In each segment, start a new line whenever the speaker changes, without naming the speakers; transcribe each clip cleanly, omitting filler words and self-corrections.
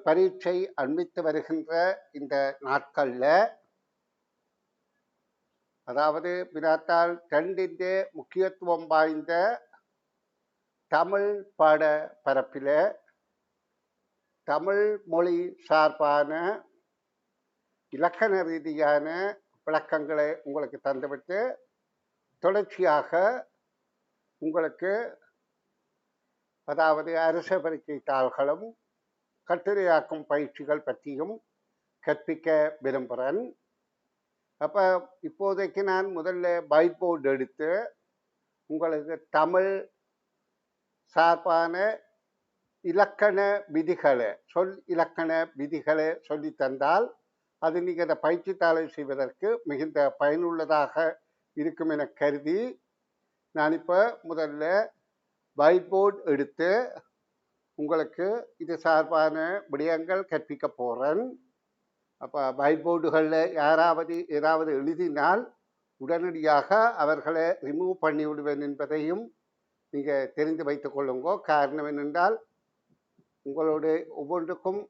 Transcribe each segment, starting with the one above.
பரீட்சை அண்மித்து வருகின்ற இந்த நாட்கள்ல அதாவது வினாத்தாள் 2 முக்கியத்துவம் வாய்ந்த தமிழ் பாட பரப்பில தமிழ் மொழி சார்பான இலக்கண ரீதியான விளக்கங்களை உங்களுக்கு தந்துவிட்டு தொடர்ச்சியாக உங்களுக்கு அதாவது அரச பரீட்சை தாள்களும் கட்டுரையாக்கும் பயிற்சிகள் பற்றியும் கற்பிக்க விரும்புகிறேன். அப்போ இப்போதைக்கு நான் முதல்ல பைட் போர்டு எடுத்து உங்களுக்கு தமிழ் சார்பான இலக்கண விதிகளை இலக்கண விதிகளை சொல்லி தந்தால் அது நீங்கள் இந்த பயிற்சித்தாளை செய்வதற்கு மிகுந்த பயனுள்ளதாக இருக்கும் என கருதி நான் இப்போ முதல்ல பைட் போர்டு எடுத்து உங்களுக்கு இது சார்பான விடயங்கள் கற்பிக்க போகிறேன். அப்போ பைட் போர்டுகளில் யாராவது ஏதாவது எழுதினால் உடனடியாக அவர்களை ரிமூவ் பண்ணி விடுவேன் என்பதையும் நீங்கள் தெரிந்து வைத்துக் கொள்ளுங்க. காரணம் என்னென்றால் உங்களுடைய ஒவ்வொன்றுக்கும்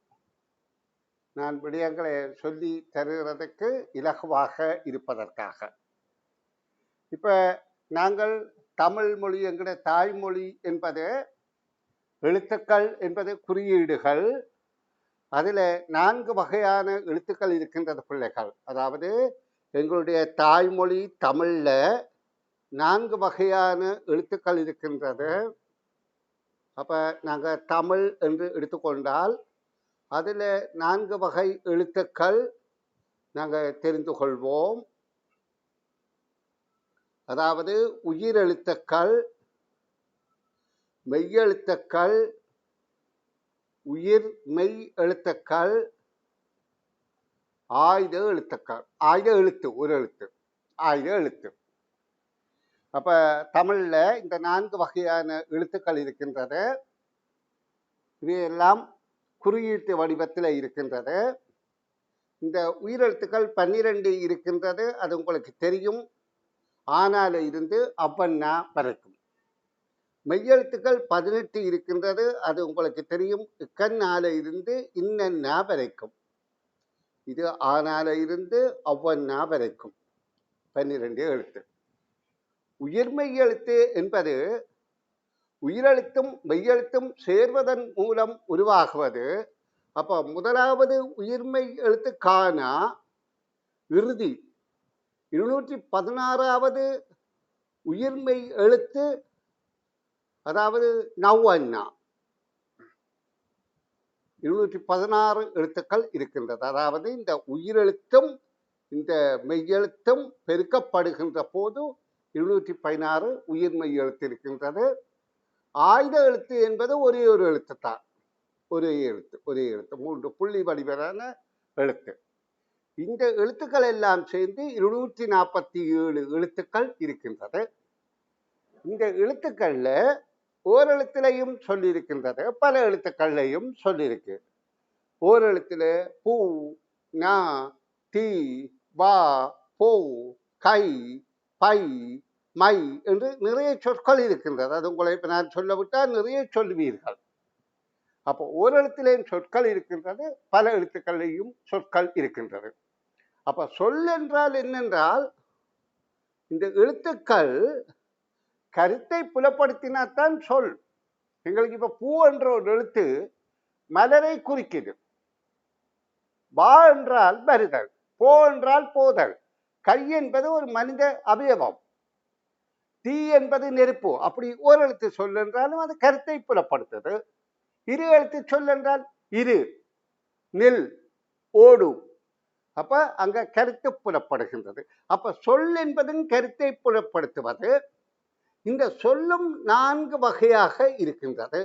நான் விடயங்களை சொல்லி தருகிறதுக்கு இலகுவாக இருப்பதற்காக. இப்போ நாங்கள் தமிழ் மொழி என்கிற தாய்மொழி என்பது எழுத்துக்கள் என்பது குறியீடுகள். அதில் 4 வகையான எழுத்துக்கள் இருக்கின்றது பிள்ளைகள். அதாவது எங்களுடைய தாய்மொழி தமிழில் 4 வகையான எழுத்துக்கள் இருக்கின்றது. அப்போ நாங்கள் தமிழ் என்று எடுத்துக்கொண்டால் அதில் 4 வகை எழுத்துக்கள் நாங்கள் தெரிந்து கொள்வோம். அதாவது உயிரெழுத்துக்கள், மெய்யெழுத்துக்கள், உயிர் மெய் எழுத்துக்கள், ஆயுத எழுத்துக்கள். ஆயுத எழுத்து ஒரு எழுத்து, ஆயுத எழுத்து. அப்போ தமிழில் இந்த 4 வகையான எழுத்துக்கள் இருக்கின்றது. இவையெல்லாம் குறியீட்டு வடிவத்தில் இருக்கின்றது. இந்த உயிரெழுத்துக்கள் 12 இருக்கின்றது, அது உங்களுக்கு தெரியும். ஆனால இருந்து அவ்வண்ணா வரைக்கும். மெய்யெழுத்துக்கள் 18 இருக்கின்றது, அது உங்களுக்கு தெரியும். இக்கண்ணால இருந்து இன்னன்னா வரைக்கும். இது ஆனால இருந்து அவ்வண்ணா வரைக்கும் 12 எழுத்து. உயிர்மெய் எழுத்து என்பது உயிரெழுத்தும் மெய்யெழுத்தும் சேர்வதன் மூலம் உருவாகுவது. அப்போ முதலாவது உயிர்மெய் எழுத்து கானா, இறுதி 216வது உயிர்மெய் எழுத்து அதாவது நவ்வண்ணா. 216 எழுத்துக்கள் இருக்கின்றது. அதாவது இந்த உயிரெழுத்தும் இந்த மெய்யெழுத்தும் பெருக்கப்படுகின்ற போது 216 உயிர்மெய் எழுத்து இருக்கின்றது. ஆயுத எழுத்து என்பது ஒரே ஒரு எழுத்து தான். ஒரே எழுத்து 3 புள்ளி வடிவிலான எழுத்து. இந்த எழுத்துக்கள் எல்லாம் சேர்ந்து 247 எழுத்துக்கள் இருக்கின்றது. இந்த எழுத்துக்கள்ல ஓரெழுத்திலையும் சொல்லியிருக்கின்றது, பல எழுத்துக்கள்லையும் சொல்லியிருக்கு. ஓரெழுத்துல பூ, நா, தி, வா, போ, கை, பை, மை என்று நிறைய சொற்கள் இருக்கின்றது. அது உங்களை இப்போ நான் சொல்லவிட்டால் நிறைய சொல்லுவீர்கள். அப்போ ஓரெழுத்திலேயும் சொற்கள் இருக்கின்றது, பல எழுத்துக்களையும் சொற்கள் இருக்கின்றது. அப்போ சொல் என்றால் என்னென்றால் இந்த எழுத்துக்கள் கருத்தை புலப்படுத்தினாத்தான் சொல். எங்களுக்கு இப்போ பூ என்ற ஒரு எழுத்து மலரை குறிக்குது. வா என்றால் வருதல், போ என்றால் போதல், கை என்பது ஒரு மனித அவயவம், தீ என்பது நெருப்பு. அப்படி ஒரு எழுத்து சொல் என்றாலும் அது கருத்தை புலப்படுத்துது. இரு எழுத்து சொல் என்றால் இரு, நில், ஓடு. அப்ப அங்க கருத்து புலப்படுகின்றது. அப்ப சொல் என்பதன் கருத்தை புலப்படுத்துவது. இந்த சொல்லும் 4 வகையாக இருக்கின்றது.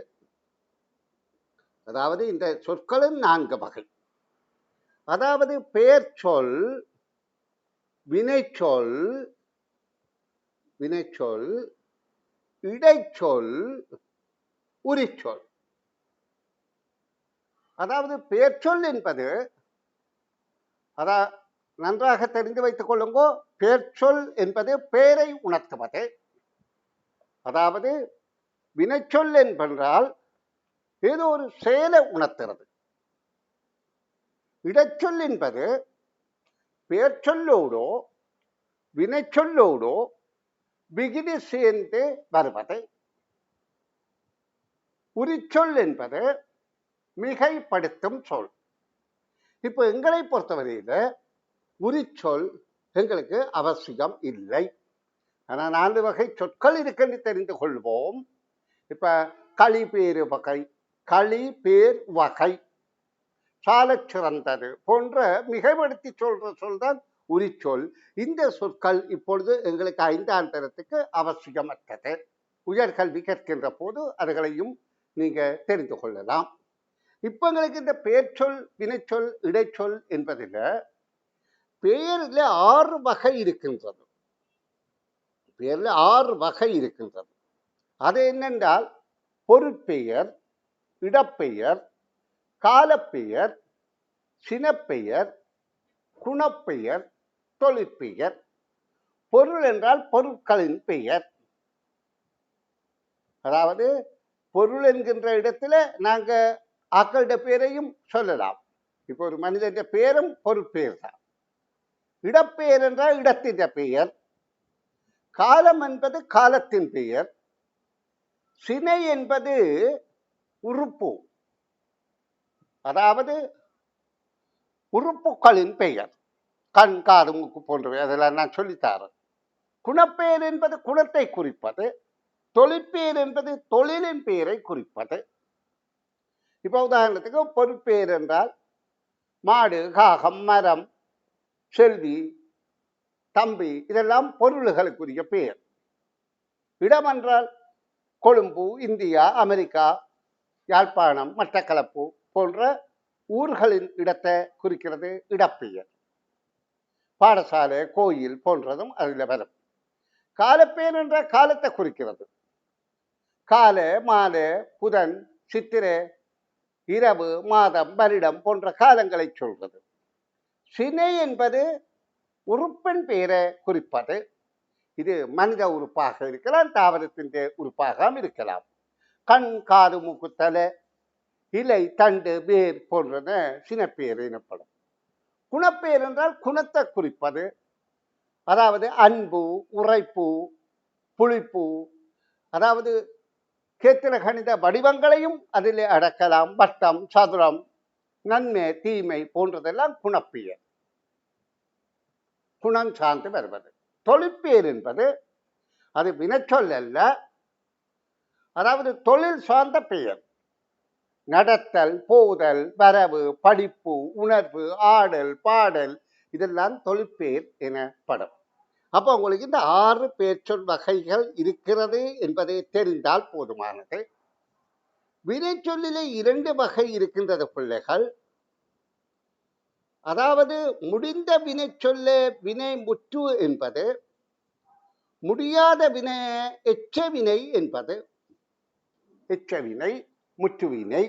அதாவது இந்த சொற்களும் 4 வகை. அதாவது பெயர் சொல், வினைச்சொல், இடைச்சொல், உரிச்சொல். அதாவது பெயர் சொல் என்பது நன்றாக தெரிந்து வைத்துக் கொள்ளுங்கோ. பெயர் சொல் என்பது பெயரை உணர்த்துவது. அதாவது வினைச்சொல் என்பென்றால் ஏதோ ஒரு செயலை உணர்த்துறது. இடச்சொல் என்பது பெயர்ச்சொல்லோடோ வினைச்சொல்லோடோ விகுதி சேர்ந்து வருவது. உரிச்சொல் என்பது மிகைப்படுத்தும் சொல். இப்போ எங்களை பொறுத்தவரையில உரிச்சொல் எங்களுக்கு அவசியம் இல்லை. ஆனால் 4 வகை சொற்கள் இருக்குன்னு தெரிந்து கொள்வோம். இப்ப களி பேரு வகை, களி பேர் வகை, சாலச் சிறந்தது போன்ற மிகைப்படுத்தி சொல்ற சொல் தான் உரிச்சொல். இந்த சொற்கள் இப்பொழுது எங்களுக்கு 5ஆம் தரத்துக்கு அவசியமற்றது. உயர்கல்வி கற்கின்ற போது அதுகளையும் நீங்க தெரிந்து கொள்ளலாம். இப்ப எங்களுக்கு இந்த பெயர்ச்சொல், வினைச்சொல், இடைச்சொல் என்பதில் பெயரில் 6 வகை இருக்கின்றது. பெயரில் 6 வகை இருக்கின்றது. அது என்னென்றால் பொருட்பெயர், இடப்பெயர், காலப்பெயர், சினப்பெயர், குணப்பெயர், தொழிற்பெயர். பொருள் என்றால் பொருட்களின் பெயர். அதாவது பொருள் என்கின்ற இடத்துல நாங்க ஆக்களுடைய பெயரையும் சொல்லலாம். இப்போ ஒரு மனிதனுடைய பெயரும் பொருட்பெயர் தான். இடப்பெயர் என்றால் இடத்தின் பெயர். காலம் என்பது காலத்தின் பெயர். சினை என்பது உறுப்பு, அதாவது உறுப்புகளின் பெயர். கண், காது, மூக்கு போன்றவை, அதெல்லாம் நான் சொல்லித்தாரேன். குணப்பெயர் என்பது குணத்தை குறிப்பது. தொழிற்பெயர் என்பது தொழிலின் பெயரை குறிப்பது. இப்போ உதாரணத்துக்கு பொருட்பெயர் என்றால் மாடு, காகம், மரம், செல்வி, தம்பி, இதெல்லாம் பொருள்களுக்குரிய பெயர். இடம் என்றால் கொழும்பு, இந்தியா, அமெரிக்கா, யாழ்ப்பாணம், மட்டக்களப்பு போன்ற ஊர்களின் இடத்தை குறிக்கிறது இடப்பெயர். பாடசாலை, கோயில் போன்றதும் அதில் வரும். காலப்பெயர் என்ற காலத்தை குறிக்கிறது. காலை, மாலை, புதன், சித்திரை, இரவு, மாதம், வருடம் போன்ற காலங்களை சொல்வது. சினை என்பது உறுப்பின் பெயரை குறிப்பது. இது மனித உறுப்பாக இருக்கலாம், தாவரத்தின் உறுப்பாக இருக்கலாம். கண், காது, மூக்கு, தலை, இலை, தண்டு, வேர் போன்றன சினப்பெயர் எனப்படும். குணப்பெயர் என்றால் குணத்தை குறிப்பது. அதாவது அன்பு, உரைப்பு, புளிப்பு, அதாவது கேத்திர கணித வடிவங்களையும் அதில் அடக்கலாம். வட்டம், சதுரம், நன்மை, தீமை போன்றதெல்லாம் குணப்பெயர், குணம் சார்ந்து வருவது. தொழிற்பெயர் என்பது அது வினைச்சொல் அல்ல, அதாவது தொழில் சார்ந்த பெயர். நடத்தல், போதல், வரவு, படிப்பு, உணர்வு, ஆடல், பாடல், இதெல்லாம் தொழிற்பெயர் எனப்படும். அப்போ உங்களுக்கு இந்த 6 பெயர்ச்சொல் வகைகள் இருக்கிறது என்பதை தெரிந்தால் போதுமானது. வினைச்சொல்லிலே 2 வகை இருக்கின்றது பிள்ளைகள். அதாவது முடிந்த வினைச்சொல்ல வினை முற்று என்பது, முடியாத வினை எச்ச வினை என்பது. எச்சவினை, முற்றுவினை.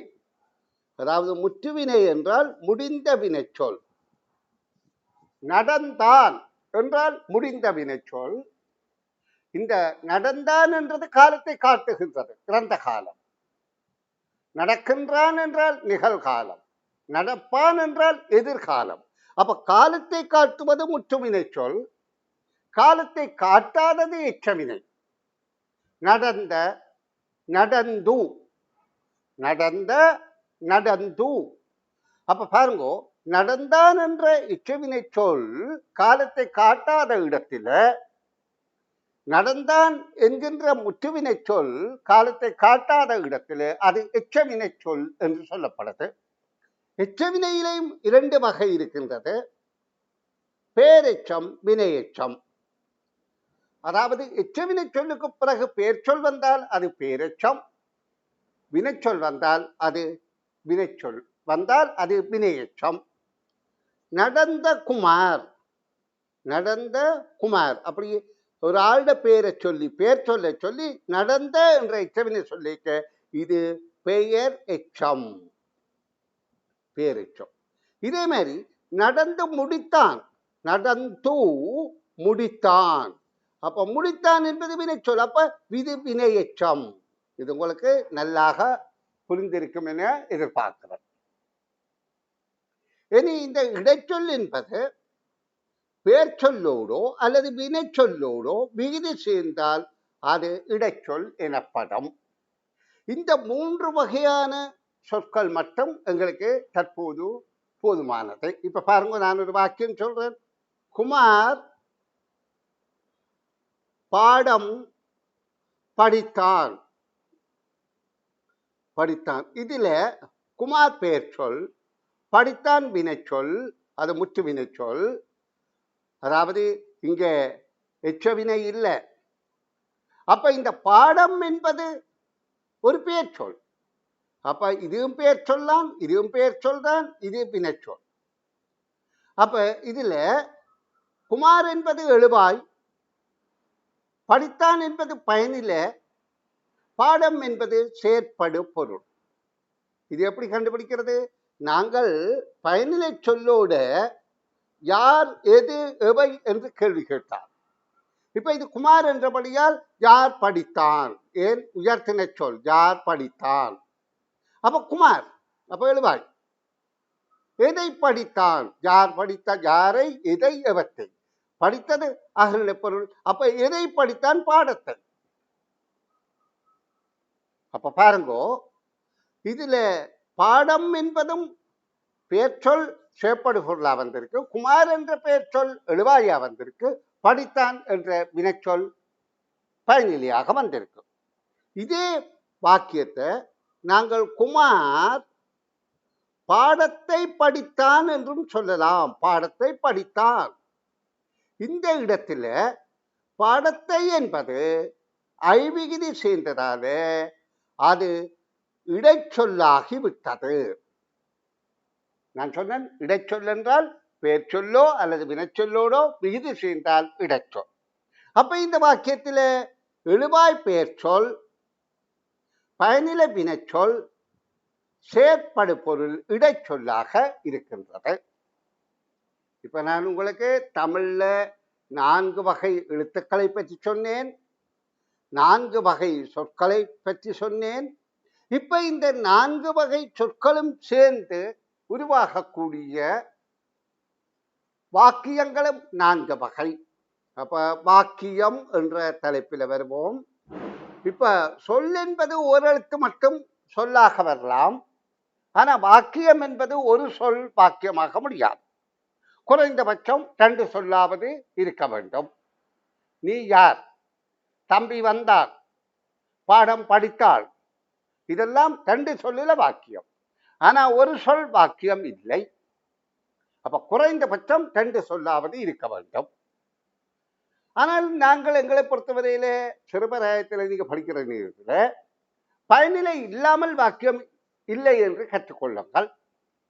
அதாவது முற்றுவினை என்றால் முடிந்த வினைச்சொல். நடந்தான் என்றால் முடிந்த வினைச்சொல். இந்த நடந்தான் என்றது காலத்தை காட்டுகின்றது, இறந்த காலம். நடக்கின்றான் என்றால் நிகழ்காலம், நடப்பான் என்றால் எதிர்காலம். அப்ப காலத்தை காட்டுவது முற்றுவினை சொல், காலத்தை காட்டாதது எச்சவினை. நடந்த, நடந்து, நடந்த, நடந்து. அப்ப பாருங்க, நடந்தான் என்ற எச்சவினை சொல் காலத்தை காட்டாத இடத்துல, நடந்தான் என்கின்ற முற்றுவினை சொல் காலத்தை காட்டாத இடத்துல அது எச்சவினை சொல் என்று சொல்லப்படுது. எச்சவினையிலையும் 2 வகை இருக்கின்றது, பேரெச்சம், வினையெச்சம். அதாவது எச்சவினை சொல்லுக்கு பிறகு பெயர் சொல் வந்தால் அது பேரெச்சம், வினைச்சொல் வந்தால் அது வினைச்சொல் வந்தால் அது வினையெச்சம். நடந்த குமார், நடந்த குமார், அப்படி ஒரு ஆளுட பெயரை சொல்லி பெயர் சொல்ல சொல்லி நடந்த என்ற எச்சவினை சொல்லிக்க இது பெயர் எச்சம், பேரெச்சம். இதே மாதிரி நடந்து முடித்தான், நடந்து முடித்தான். அப்ப முடித்தான் என்பது வினைச்சொல், அப்ப இது வினையெச்சம். இது உங்களுக்கு நல்லாக புரிந்திருக்கும் என எதிர்பார்க்கிறேன். இனி இந்த இடைச்சொல் என்பது பெயர்ச்சொல்லோடோ அல்லது வினைச்சொல்லோடோ விகுதி சேர்ந்தால் அது இடைச்சொல் எனப்படும். இந்த 3 வகையான சொற்கள் மட்டும் எங்களுக்கு தற்போது போதுமானது. இப்ப பாருங்க, நான் ஒரு வாக்கியம் சொல்றேன். குமார் பாடம் படித்தான். படித்தான் இதுல குமார் பெயர்ச்சொல், படித்தான் வினைச்சொல், அது முற்று வினைச்சொல். அதாவது இங்க எச்சவினை இல்லை. அப்ப இந்த பாடம் என்பது ஒரு பெயர்ச்சொல். அப்ப இதுவும் பெயர் சொல்லாம், இதுவும் பெயர் சொல்தான், இது வினைச்சொல். அப்ப இதுல குமார் என்பது எழுவாய், படித்தான் என்பது பயனில, பாடம் என்பது செயற்படு பொருள். இது எப்படி கண்டுபிடிக்கிறது? நாங்கள் பயனிலை சொல்லோட யார், எது, எவை என்று கேள்வி கேட்டார். இப்ப இது குமார் என்றபடியால் யார் படித்தான், ஏன் உயர்த்தின சொல், யார் படித்தான். அப்ப குமார், அப்ப எழுவாய். எதை படித்தான், யார் படித்தான், யாரை, எதை, எவற்றை. படித்தது அகநிலை பொருள். அப்ப எதை படித்தான், பாடத்தை. அப்ப பாருங்கோ, இதுல பாடம் என்பதும் பெயர்ச்சொல் செயற்படு பொருளா வந்திருக்கு, குமார் என்ற பெயர்ச்சொல் எழுவாயா வந்திருக்கு, படித்தான் என்ற வினைச்சொல் பயனிலையாக வந்திருக்கு. இதே வாக்கியத்தை நாங்கள் குமார் பாடத்தை படித்தான் என்றும் சொல்லலாம். பாடத்தை படித்தான். இந்த இடத்துல பாடத்தை என்பது ஐவிகுதி சேர்ந்ததால அது இடைச்சொல்லாகி விட்டது. நான் சொன்னேன், இடைச்சொல் என்றால் பெயர் சொல்லோ அல்லது வினைச்சொல்லோடோ விகுதி சேர்ந்தால் இடைச்சொல். அப்ப இந்த வாக்கியத்தில் எழுவாய் பெயர் சொல், பயனிலை வினைச்சொல், செயற்படு பொருள் இடைச்சொல்லாக இருக்கின்றது. இப்ப நான் உங்களுக்கு தமிழ்ல 4 வகை எழுத்துக்களை பற்றி சொன்னேன், 4 வகை சொற்களை பற்றி சொன்னேன். இப்ப இந்த 4 வகை சொற்களும் சேர்ந்து உருவாகக்கூடிய வாக்கியங்களும் 4 வகை. அப்ப வாக்கியம் என்ற தலைப்பில் வருவோம். இப்ப சொல் என்பது ஒரு எழுத்து மட்டும் சொல்லாக வரலாம். ஆனா வாக்கியம் என்பது ஒரு சொல் வாக்கியமாக முடியாது. குறைந்தபட்சம் 2 சொல்லாவது இருக்க வேண்டும். நீ யார், தம்பி வந்தார், பாடம் படித்தாள், இதெல்லாம் 2 சொல்லுல வாக்கியம். ஆனா ஒரு சொல் வாக்கியம் இல்லை. அப்ப குறைந்தபட்சம் 2 சொல்லாவது இருக்க வேண்டும். ஆனால் நாங்கள் எங்களை பொறுத்தவரையில சிறுபராயத்தில் நீங்க படிக்கிற நேரத்தில் பயனிலை இல்லாமல் வாக்கியம் இல்லை என்று கற்றுக்கொள்ளுங்கள்.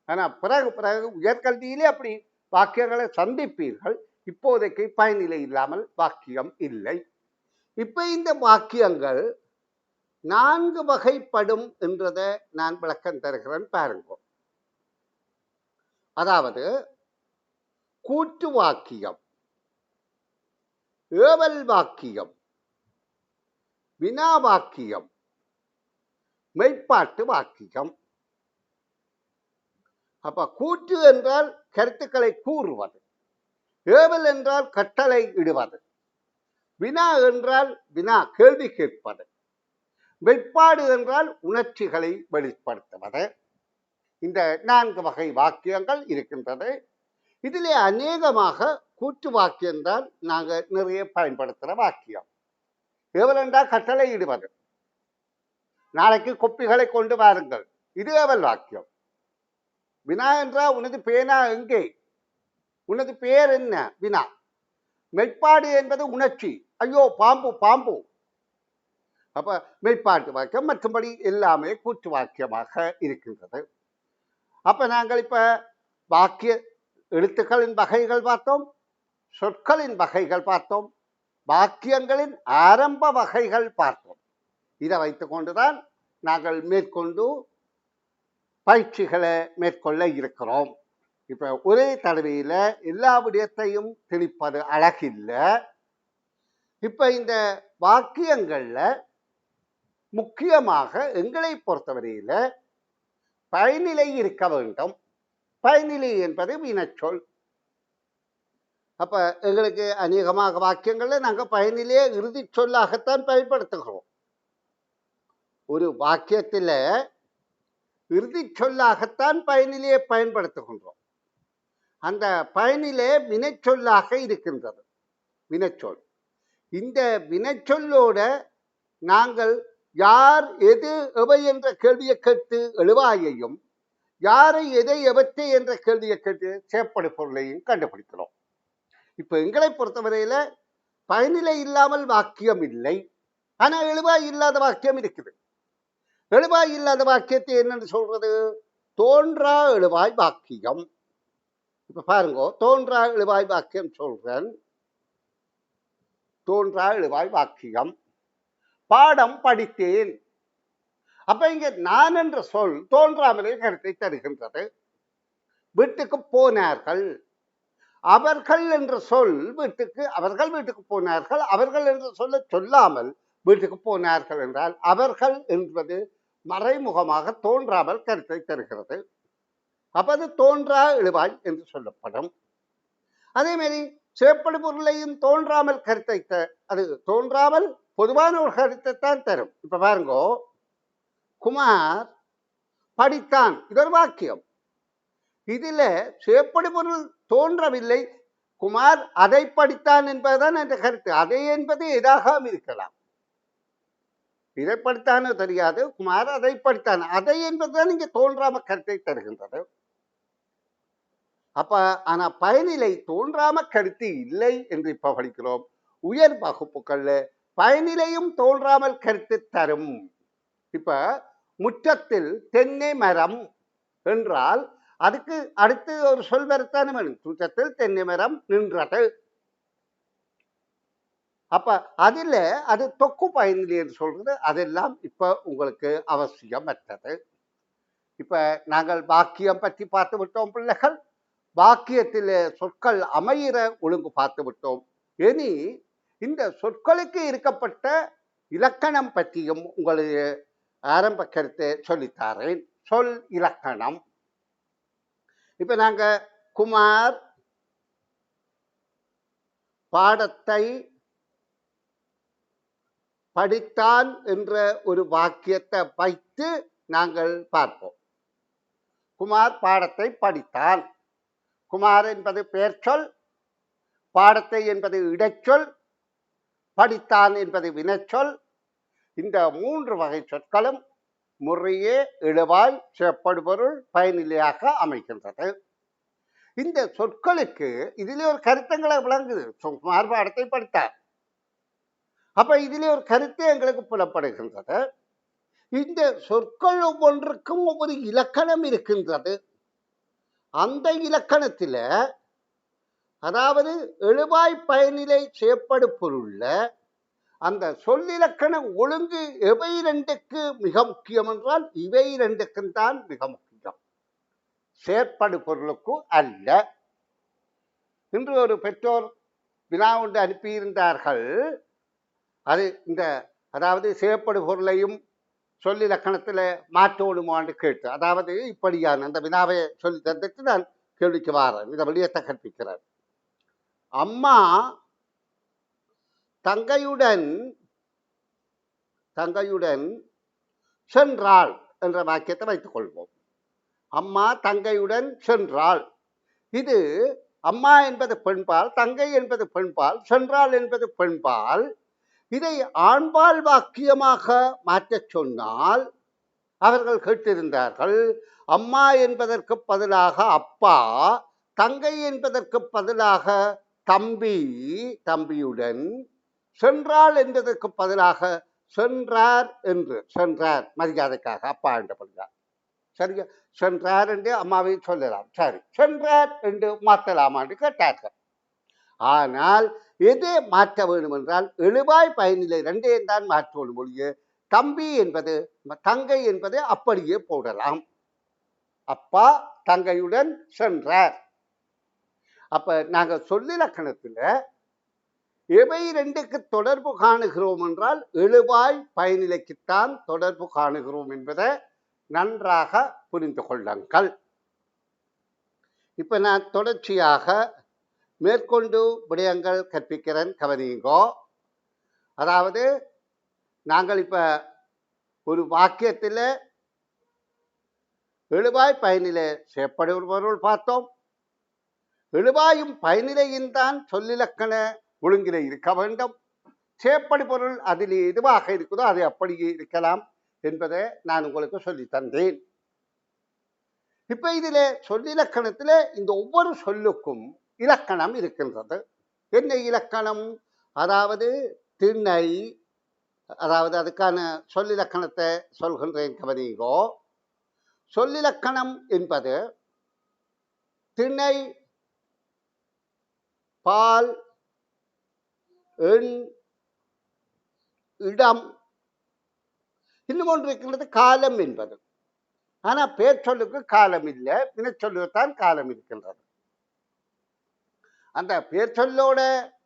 ஆனா பிறகு பிறகு உயர்கல்வியிலே அப்படி வாக்கியங்களை சந்திப்பீர்கள். இப்போதைக்கு பயனிலை இல்லாமல் வாக்கியம் இல்லை. இப்ப இந்த வாக்கியங்கள் 4 வகைப்படும் என்றதை நான் விளக்கம் தருகிறேன் பாருங்க. அதாவது கூற்று வாக்கியம், ஏவல் வாக்கியம், வினா வாக்கியம், மெய்ப்பாட்டு வாக்கியம். அப்ப கூற்று என்றால் கருத்துக்களை கூறுவது, ஏவல் என்றால் கட்டளை இடுவது, வினா என்றால் வினா கேள்வி கேட்பது, மெய்ப்பாடு என்றால் உணர்ச்சிகளை வெளிப்படுத்துவது. இந்த 4 வகை வாக்கியங்கள் இருக்கின்றது. இதிலே அநேகமாக கூற்று வாக்கியம்தான் நாங்கள் நிறைய பயன்படுத்துகிற வாக்கியம். ஏவல் என்றால் கட்டளை இடுவது, நாளைக்கு கொப்பிகளை கொண்டு வாருங்கள், இது ஏவல் வாக்கியம். வினா என்றால் உனது பேனா எங்கே, உனது பெயர் என்ன, வினா. மெய்ப்பாடு என்பது உணர்ச்சி, ஐயோ பாம்பு பாம்பு. அப்ப மெய்ப்பாட்டு வாக்கியம். மற்றபடி எல்லாமே கூற்று வாக்கியமாக இருக்கின்றது. அப்ப நாங்கள் இப்ப வாக்கிய எழுத்துக்களின் வகைகள் பார்த்தோம், சொற்களின் வகைகள் பார்த்தோம், வாக்கியங்களின் ஆரம்ப வகைகள் பார்த்தோம். இதை வைத்துக் கொண்டுதான் நாங்கள் மேற்கொண்டு பயிற்சிகளை மேற்கொள்ள இருக்கிறோம். இப்ப ஒரே தடவையில எல்லா விடயத்தையும் திணிப்பது அழகில்லை. இப்ப இந்த வாக்கியங்கள்ல முக்கியமாக எங்களை பொறுத்தவரையில பயனிலை இருக்க வேண்டும். பயனிலை என்பது வினைச்சொல். அப்ப எங்களுக்கு அநேகமாக வாக்கியங்கள்ல நாங்க பயனிலையே இறுதி சொல்லாகத்தான் பயன்படுத்துகிறோம். ஒரு வாக்கியத்துல இறுதி சொல்லாகத்தான் பயனிலையை பயன்படுத்துகின்றோம். அந்த பயனிலே வினைச்சொல்லாக இருக்கின்றது. வினைச்சொல். இந்த வினைச்சொல்லோட நாங்கள் யார் எது எவை என்ற கேள்வியை கேட்டு எழுவாயையும் யாரை எதை எவற்றை என்ற கேள்வியை கேட்டு செயற்படு பொருளையும் கண்டுபிடிக்கிறோம். இப்ப எங்களை பொறுத்தவரையில பயனிலை இல்லாமல் வாக்கியம் இல்லை. ஆனா எழுவாய் இல்லாத வாக்கியம் இருக்குது. எழுவாய் இல்லாத வாக்கியத்தை என்னன்னு சொல்றது? தோன்றா எழுவாய் வாக்கியம். இப்ப பாருங்க, தோன்றா எழுவாய் வாக்கியம் சொல்றேன். தோன்றா எழுவாய் வாக்கியம். பாடம் படித்தேன். அப்ப இங்க நான் என்ற சொல் தோன்றாமலே கருத்தை தருகின்றது. வீட்டுக்கு போனார்கள். அவர்கள் என்ற சொல் வீட்டுக்கு அவர்கள் வீட்டுக்கு போனார்கள். அவர்கள் என்ற சொல்ல சொல்லாமல் வீட்டுக்கு போனார்கள் என்றால் அவர்கள் என்பது மறைமுகமாக தோன்றாமல் கருத்தை தருகிறது. அப்ப அது தோன்றா எழுவாய் என்று சொல்லப்படும். அதே மாதிரி செயற்படு பொருளையும் தோன்றாமல் கருத்தை அது தோன்றாமல் பொதுவான ஒரு கருத்தை தான் தரும். இப்ப பாருங்க, குமார் படித்தான். இது ஒரு வாக்கியம். இதுல செயற்படு பொருள் தோன்றவில்லை. குமார் அதை படித்தான் என்பதுதான் என்ற கருத்து. அதை என்பது எதாக இருக்கலாம். இதை படித்தானோ தெரியாது. குமார் அதை படித்தான். அதை என்பதுதான் இங்க தோன்றாம கருத்தை தருகின்றது. அப்ப ஆனா பயனிலை தோன்றாம கருத்து இல்லை என்று இப்ப படிக்கிறோம். உயர் வகுப்புகள்ல பயனிலையும் தோன்றாமல் கருத்து தரும். இப்ப முற்றத்தில் தென்னை மரம் என்றால் அதுக்கு அடுத்து ஒரு சொல் வரத்தானே வேணும். முற்றத்தில் தென்னை மரம் நின்றது. அப்ப அதுல அது தொக்கு பயனிலை என்று சொல்றது. அதெல்லாம் இப்ப உங்களுக்கு அவசியமற்றது. இப்ப நாங்கள் வாக்கியம் பற்றி பார்த்து விட்டோம் பிள்ளைகள். வாக்கியத்தில் சொற்கள் அமையிற ஒழுங்கு பார்த்து விட்டோம். இனி இந்த சொற்களுக்கு இருக்கப்பட்ட இலக்கணம் பற்றியும் உங்களுக்கு ஆரம்ப கருத்தை சொல்லித்தாரேன். சொல் இலக்கணம். இப்ப நாங்க குமார் பாடத்தை படித்தான் என்ற ஒரு வாக்கியத்தை வைத்து நாங்கள் பார்ப்போம். குமார் பாடத்தை படித்தான். குமார் என்பது பெயர் சொல், பாடத்தை என்பது இடைச்சொல், படித்தான் என்பது வினைச்சொல். இந்த மூன்று வகை சொற்களும் முறையே எழுவாய் செயற்படு பொருள் பயனிலையாக அமைகின்றது. இந்த சொற்களுக்கு இதிலே ஒரு கருத்தங்களை விளங்குது. குமார் பாடத்தை படித்தார். அப்ப இதிலே ஒரு கருத்து எங்களுக்கு புலப்படுகின்றது. இந்த சொற்கள் ஒவ்வொன்றுக்கும் ஒவ்வொரு இலக்கணம் இருக்கின்றது. அந்த இலக்கணத்தில அதாவது எழுவாய் பயனிலை செயற்படு பொருள்ல அந்த சொல்லிலக்கண ஒழுங்கு எவை இரண்டுக்கு மிக முக்கியம் என்றால் இவை இரண்டுக்கும் தான் மிக முக்கியம், செயற்படு பொருளுக்கு அல்ல. இன்று ஒரு பெற்றோர் வினா ஒன்று அனுப்பியிருந்தார்கள். அது இந்த அதாவது செயற்படு பொருளையும் சொல்லிலக்கணத்தில் மாற்றோடுமான்னு கேட்டு, அதாவது இப்படியான அந்த வினாவை சொல்லி தந்துட்டு நான் கேள்விக்கு வாரேன். இதை வெளியத்தை கற்பிக்கிறேன். அம்மா தங்கையுடன் சென்றாள் என்ற வாக்கியத்தை வைத்துக் கொள்வோம். அம்மா தங்கையுடன் சென்றாள். இது அம்மா என்பது பெண்பால், தங்கை என்பது பெண்பால், சென்றாள் என்பது பெண்பால். இதை ஆண்பால் வாக்கியமாக மாற்றச் சொன்னால் அவர்கள் கேட்டிருந்தார்கள், அம்மா என்பதற்கு பதிலாக அப்பா, தங்கை என்பதற்கு பதிலாக தம்பி, தம்பியுடன், சென்றாள் என்பதற்கு பதிலாக சென்றார் என்று, சென்றார் மரியாதைக்காக அப்பா என்று சொல்றார். சரியா? சென்றார் என்று அம்மாவை சொல்லலாம். சரி, சென்றார் என்று மாற்றலாமா என்று கேட்டார்கள். ஆனால் எதை மாற்ற வேண்டும் என்றால் எழுவாய் பயனிலை ரெண்டையும் தான் மாற்றணும் மொழிய. தம்பி என்பது தங்கை என்பது அப்படியே போடலாம். அப்பா தங்கையுடன் சென்றார். அப்ப நாங்க சொல்லிலக்கணத்துல எவை ரெண்டுக்கு தொடர்பு காணுகிறோம் என்றால் எழுவாய் பயனிலைக்குத்தான் தொடர்பு காணுகிறோம் என்பதை நன்றாக புரிந்து கொள்ளுங்கள். இப்ப நான் தொடர்ச்சியாக மேற்கொண்டு விடயங்கள் கற்பிக்கிறேன், கவனிங்கோ. அதாவது நாங்கள் இப்ப ஒரு வாக்கியத்தில் எழுவாய் பயனிலே செய்யப்படுபவர்கள் பார்த்தோம். எழுவாயும் பயனிலையும் தான் சொல்லிலக்கண ஒழுங்கிலே இருக்க வேண்டும். செய்யப்படுபொருள் அதில் எதுவாக இருக்குதோ அது அப்படியே இருக்கலாம் என்பதை நான் உங்களுக்கு சொல்லி தந்தேன். இப்ப இதில் சொல்லிலக்கணத்தில் இந்த ஒவ்வொரு சொல்லுக்கும் இலக்கணம் இருக்கின்றது. என்ன இலக்கணம்? அதாவது திணை, அதாவது அதுக்கான சொல்லிலக்கணத்தை சொல்கின்றேன், கவனிங்கோ. சொல்லிலக்கணம் என்பது திணை, பால், எண், இடம், இன்னும் ஒன்று இருக்கின்றது காலம் என்பது. ஆனா பேர் சொல்லுக்கு காலம் இல்லை, வினைச்சொல்லுக்குத்தான் காலம் இருக்கின்றது. அந்த பேர் சொல்லோட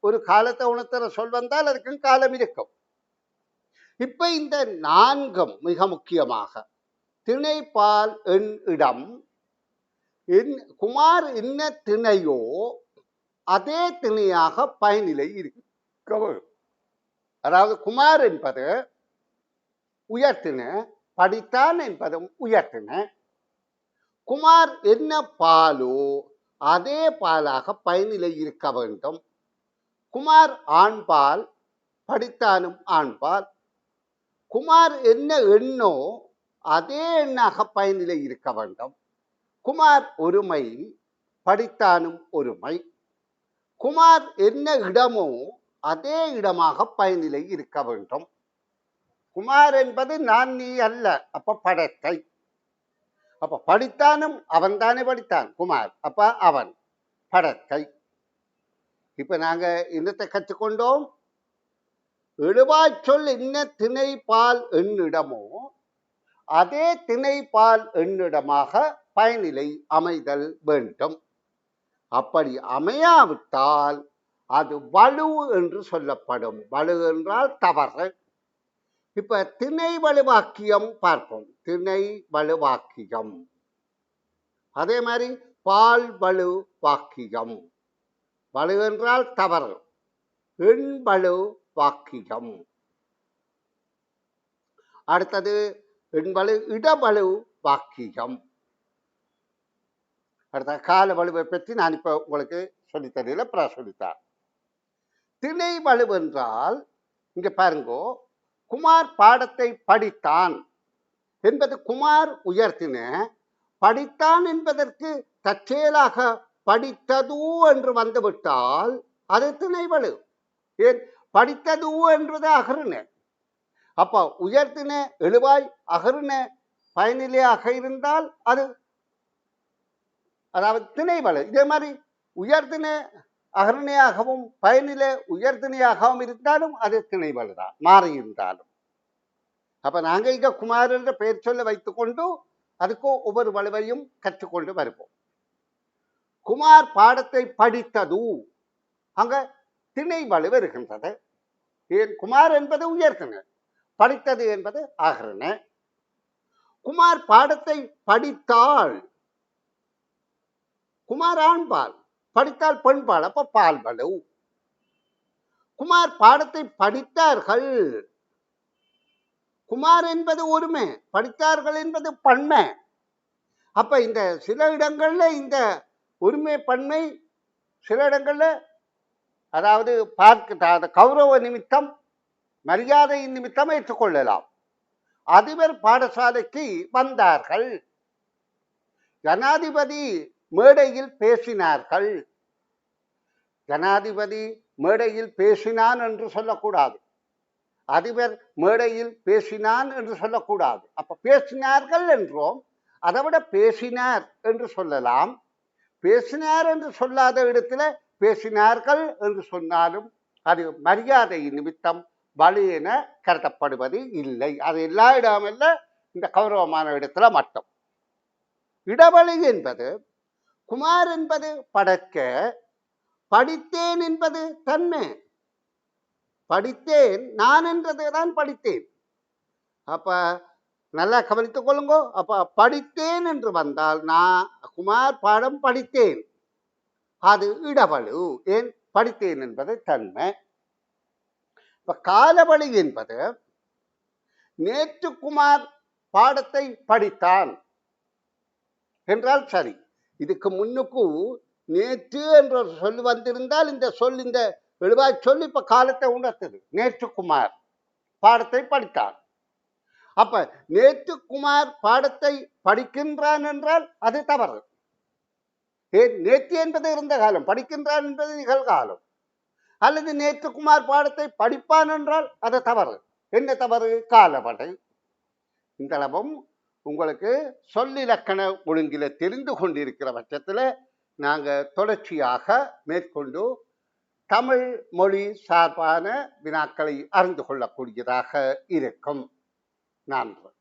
ஒரு காலத்தை உணர்த்துற சொல் வந்தால் அதுக்கும் காலம் இருக்கும். இப்ப இந்த நான்கும் மிக முக்கியமாக திணை, பால், எண், இடம், குமார் என்ன திணையோ அதே திணையாக பயனிலை இருக்கு. அதாவது குமார் என்பது உயர்த்தின, படித்தான் என்பதும் உயர்த்தின. குமார் என்ன பாலோ அதே பாலாக பயனிலை இருக்க வேண்டும். குமார் ஆண்பால், படித்தானும் ஆண்பால். குமார் என்ன எண்ணோ அதே எண்ணாக பயனிலை இருக்க வேண்டும். குமார் ஒருமை, படித்தானும் ஒருமை. குமார் என்ன இடமோ அதே இடமாக பயனிலை இருக்க வேண்டும். குமார் என்பது நான் நீ அல்ல, அப்ப படத்தை. அப்ப படித்தானும் அவன் தானே படித்தான், குமார், அப்ப அவன் படத்தை. இப்ப நாங்க என்னத்தை கற்றுக்கொண்டோம்? எழுவாய் சொல் என்ன திணை, பால், எண்ணிடமோ அதே திணை, பால், எண்ணிடமாக பயனிலை அமைதல் வேண்டும். அப்படி அமையாவிட்டால் அது வலு என்று சொல்லப்படும். வலு என்றால் தவறு. இப்ப திணை வலுவாக்கியம் பார்ப்போம். திணை வலுவாக்கியம், அதே மாதிரி பால் வலு வாக்கியம். வலு என்றால் தவறு. எண் வலு வாக்கியம். அடுத்தது எண்வலு இடவலு வாக்கியம். அடுத்த கால வலுவை பற்றி நான் இப்ப உங்களுக்கு சொல்லித்தரல, சொல்லித்தார். திணை வலு என்றால் இங்க பாருங்கோ, குமார் பாடத்தை படித்தான் என்பது குமார் உயர்த்தின. படித்தான் என்பதற்கு தற்செயலாக படித்தது என்று வந்துவிட்டால் அது திணை வலு. ஏன்? படித்தது என்பது அகருன. அப்ப உயர்த்தின எழுவாய் அகருன பயனிலையாக இருந்தால் அது அதாவது திணை வலு. இதே மாதிரி உயர்த்தின அகரணையாகவும் பயனிலை உயர்திணையாகவும் இருந்தாலும் அது திணை வலுதான், மாறி இருந்தாலும். அப்ப நாங்க இங்க குமார் என்ற பெயர் சொல்ல வைத்துக்கொண்டு அதுக்கு ஒவ்வொரு வலுவையும் கற்றுக்கொண்டு வருவோம். குமார் பாடத்தை படித்தது, அங்க திணை வலு வருகின்றது. ஏன்? குமார் என்பது உயர்த்தின, படித்தது என்பது அகரண. குமார் பாடத்தை படித்தாள், குமார் ஆண்பால், படித்தால் பெண்பால், அப்ப பால் வலு. குமார் பாடத்தை படித்தார்கள், குமார் என்பது ஒருமை, படித்தார்கள் என்பது பன்மை. அப்ப இந்த சில இடங்கள்ல இந்த ஒருமை பன்மை சில இடங்கள்ல அதாவது பார்க்க கௌரவ நிமித்தம் மரியாதையின் நிமித்தம் ஏற்றுக்கொள்ளலாம். அதிபர் பாடசாலைக்கு வந்தார்கள், ஜனாதிபதி மேடையில் பேசினார்கள். ஜனாதிபதி மேடையில் பேசினான் என்று சொல்லக்கூடாது, அதிபர் மேடையில் பேசினான் என்று சொல்லக்கூடாது. அப்ப பேசினார்கள் என்றோம், அதை விட பேசினார் என்று சொல்லலாம். பேசினார் என்று சொல்லாத இடத்துல பேசினார்கள் என்று சொன்னாலும் அது மரியாதை நிமித்தம் வலு என கருதப்படுவது இல்லை. அது எல்லா இடமில்ல, இந்த கௌரவமான இடத்துல மட்டும். இடவழி என்பது குமார் என்பது படக்க, படித்தேன் என்பது தன்மை. படித்தேன் நான் என்றதுதான் படித்தேன். அப்ப நல்லா கவனித்துக் கொள்ளுங்கோ. அப்ப படித்தேன் என்று வந்தால் நான் குமார் பாடம் படித்தேன், அது இடவழு. ஏன்? படித்தேன் என்பது தன்மை. இப்ப காலவழி என்பது நேற்று குமார் பாடத்தை படித்தான் என்றால் சரி. இதுக்கு முன்னுக்கு நேற்று என்ற ஒரு சொல் வந்திருந்தால் இந்த சொல், இந்த எழுவாய் சொல் இப்ப காலத்தை உணர்த்தது. நேற்று குமார் பாடத்தை படித்தான். அப்ப நேற்று குமார் பாடத்தை படிக்கின்றான் என்றால் அது தவறு. ஏன்? நேற்று என்பது இருந்த காலம், படிக்கின்றான் என்பது நிகழ்காலம். அல்லது நேற்று குமார் பாடத்தை படிப்பான் என்றால் அது தவறு. என்ன தவறு? காலவடை. இந்த அளவும் உங்களுக்கு சொல்லிலக்கண ஒழுங்கில தெரிந்து கொண்டிருக்கிற பட்சத்தில் நாங்கள் தொடர்ச்சியாக மேற்கொண்டு தமிழ் மொழி சார்பான வினாக்களை அறிந்து கொள்ளக்கூடியதாக இருக்கும். நன்றி.